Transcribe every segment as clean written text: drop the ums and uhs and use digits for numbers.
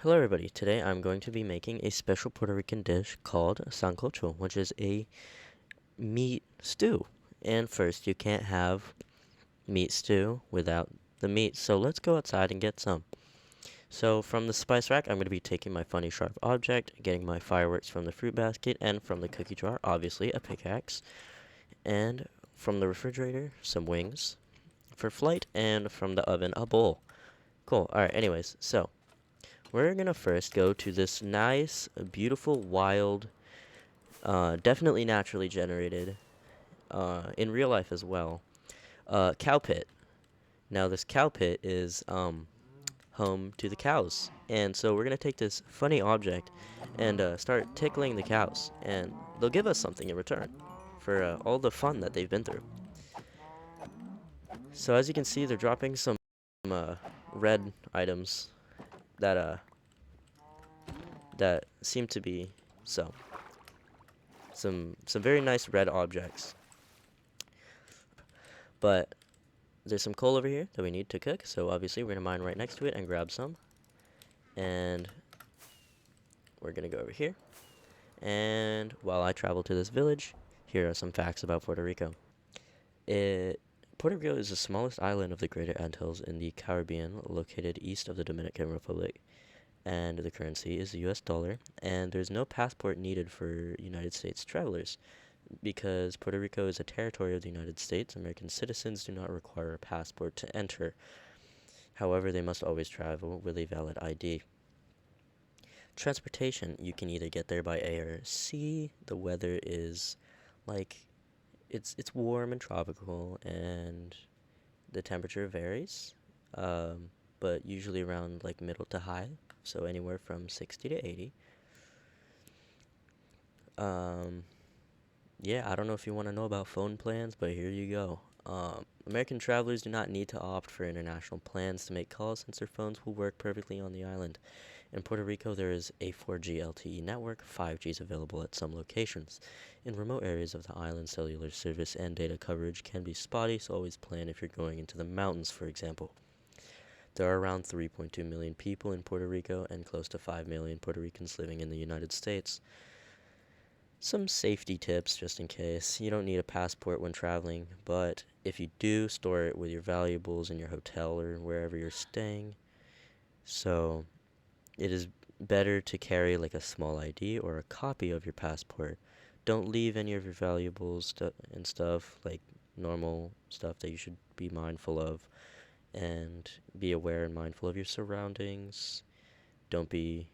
Hello everybody, today I'm going to be making a special Puerto Rican dish called sancocho, which is a meat stew. And first, you can't have meat stew without the meat, so let's go outside and get some. So from the spice rack, I'm going to be taking my funny sharp object, getting my fireworks from the fruit basket, and from the cookie jar, obviously, a pickaxe. And from the refrigerator, some wings for flight, and from the oven, a bowl. Cool, alright, anyways, so we're gonna first go to this nice, beautiful, wild, definitely naturally generated, in real life as well, cow pit. Now, this cow pit is home to the cows, and so we're gonna take this funny object and start tickling the cows, and they'll give us something in return for all the fun that they've been through. So as you can see, they're dropping some red items that that seem to be so some very nice red objects. But there's some coal over here that we need to cook, so obviously we're gonna mine right next to it and grab some. And we're gonna go over here. And while I travel to this village, here are some facts about Puerto Rico. It Puerto Rico is the smallest island of the Greater Antilles in the Caribbean, located east of the Dominican Republic, and the currency is the US dollar, and there's no passport needed for United States travelers. Because Puerto Rico is a territory of the United States, American citizens do not require a passport to enter. However, they must always travel with a valid ID. Transportation, you can either get there by air or sea. The weather is like it's warm and tropical, and the temperature varies, but usually around like middle to high, so anywhere from 60 to 80. Um, Yeah, I don't know if you want to know about phone plans, but here you go. American travelers do not need to opt for international plans to make calls since their phones will work perfectly on the island. In Puerto Rico, there is a 4G LTE network. 5G is available at some locations. In remote areas of the island, cellular service and data coverage can be spotty, so always plan if you're going into the mountains, for example. There are around 3.2 million people in Puerto Rico and close to 5 million Puerto Ricans living in the United States. Some safety tips just in case. You don't need a passport when traveling, but if you do, store it with your valuables in your hotel or wherever you're staying. So it is better to carry like a small ID or a copy of your passport. Don't leave any of your valuables and stuff, like normal stuff that you should be mindful of, and be aware and mindful of your surroundings. Don't be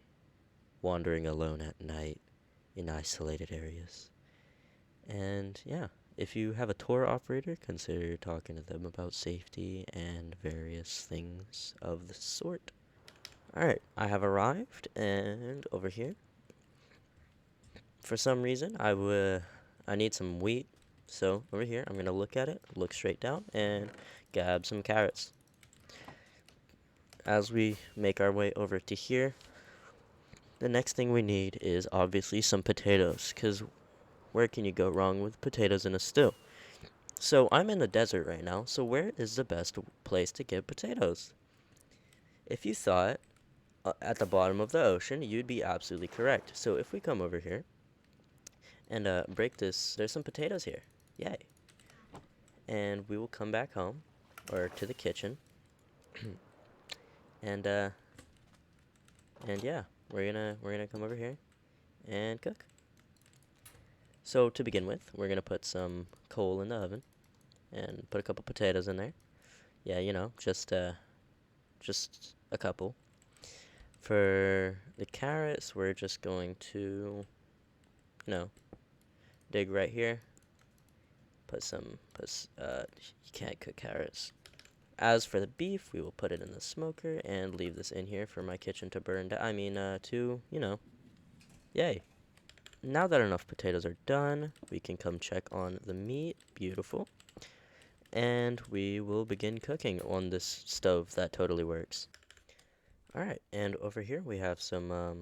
wandering alone at night in isolated areas. And yeah, if you have a tour operator, consider talking to them about safety and various things of the sort. Alright, I have arrived, and over here, for some reason, I need some wheat. So over here, I'm gonna look at it, look straight down, and grab some carrots. As we make our way over to here, the next thing we need is obviously some potatoes, because where can you go wrong with potatoes in a stew? So I'm in the desert right now, so where is the best place to get potatoes? If you thought at the bottom of the ocean, you'd be absolutely correct. So if we come over here and break this, there's some potatoes here. Yay. And we will come back home, or to the kitchen, and yeah, we're gonna come over here and cook. So to begin with, we're gonna put some coal in the oven and put a couple potatoes in there. Yeah, just a couple. For the carrots, we're just going to, dig right here. You can't cook carrots. As for the beef, we will put it in the smoker and leave this in here for my kitchen to burn down. Yay. Now that enough potatoes are done, we can come check on the meat. Beautiful. And we will begin cooking on this stove that totally works. Alright, and over here we have some, uh,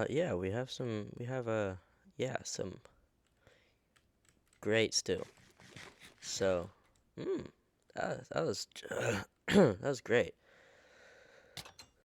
yeah, some great stew. So, that was That was great.